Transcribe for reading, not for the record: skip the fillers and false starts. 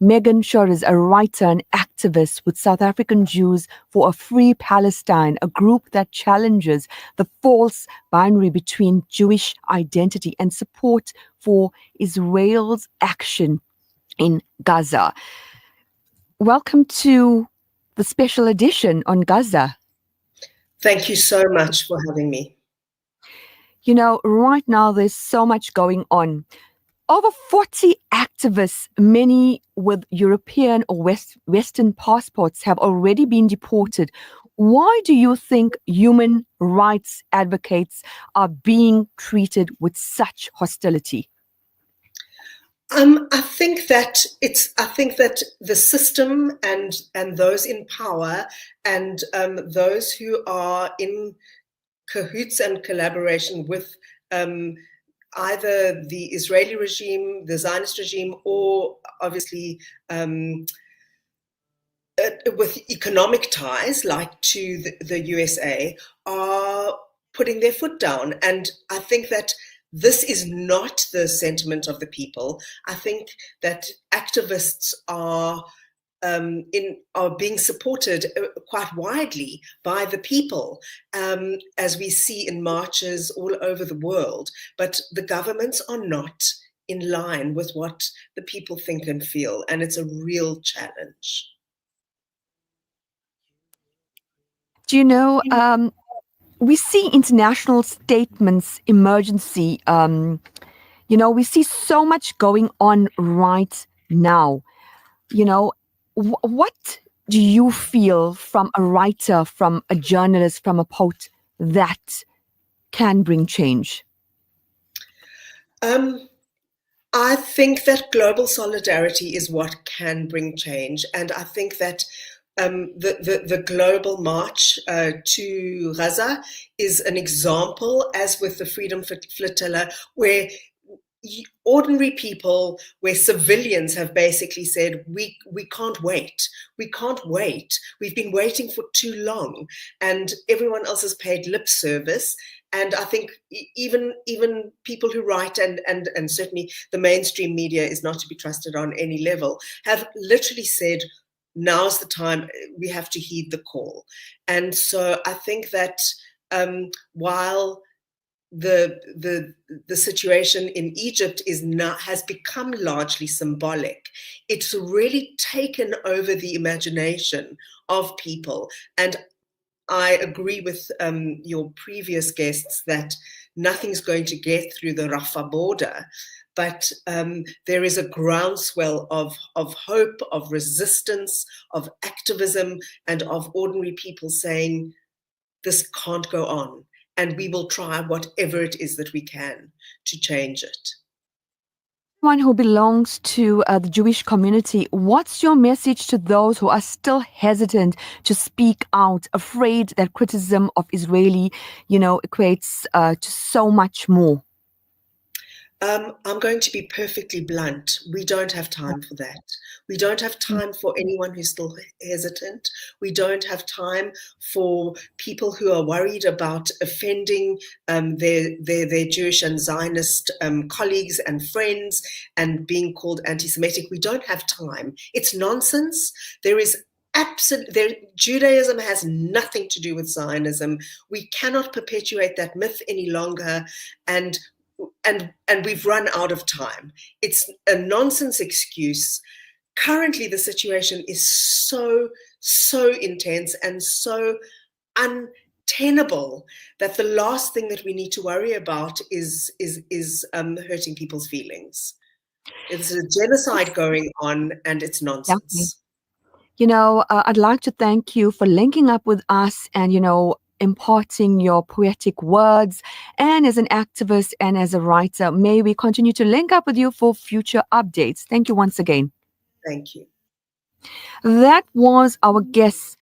Megan Choritz, a writer and activist with South African Jews for a Free Palestine, a group that challenges the false binary between Jewish identity and support for Israel's action in Gaza. Welcome to the special edition on Gaza. Thank you so much for having me. You know, right now there's so much going on. Over 40 activists, many with European or Western passports, have already been deported. Why do you think human rights advocates are being treated with such hostility? I think that the system and those in power and those who are in cahoots and collaboration with either the Israeli regime, the Zionist regime, or obviously with economic ties like to the USA, are putting their foot down. And I think that this is not the sentiment of the people. I think that activists are being supported quite widely by the people, as we see in marches all over the world. But the governments are not in line with what the people think and feel, and it's a real challenge. Do you know, we see international statements, emergency. We see so much going on right now. What do you feel from a writer, from a journalist, from a poet that can bring change? I think that global solidarity is what can bring change. And I think that the global march to Gaza is an example, as with the Freedom Flotilla, where ordinary people, where civilians have basically said, we can't wait. We've been waiting for too long, and everyone else has paid lip service. And I think even people who write and certainly the mainstream media is not to be trusted on any level, have literally said, now's the time, we have to heed the call. And so I think that while the situation in Egypt has become largely symbolic, it's really taken over the imagination of people. And I agree with your previous guests that nothing's going to get through the Rafah border, but there is a groundswell of hope, of resistance, of activism, and of ordinary people saying, this can't go on, and we will try whatever it is that we can to change it. One who belongs to the Jewish community, what's your message to those who are still hesitant to speak out, afraid that criticism of Israeli, equates to so much more? I'm going to be perfectly blunt. We don't have time for that. We don't have time for anyone who's still hesitant. We don't have time for people who are worried about offending their Jewish and Zionist colleagues and friends and being called anti-Semitic. We don't have time. It's nonsense. Judaism has nothing to do with Zionism. We cannot perpetuate that myth any longer, and we've run out of time. It's a nonsense excuse. Currently, the situation is so intense and so untenable that the last thing that we need to worry about is hurting people's feelings. It's a genocide going on, and it's nonsense. I'd like to thank you for linking up with us and, imparting your poetic words. And as an activist and as a writer, may we continue to link up with you for future updates. Thank you once again. Thank you. That was our guest,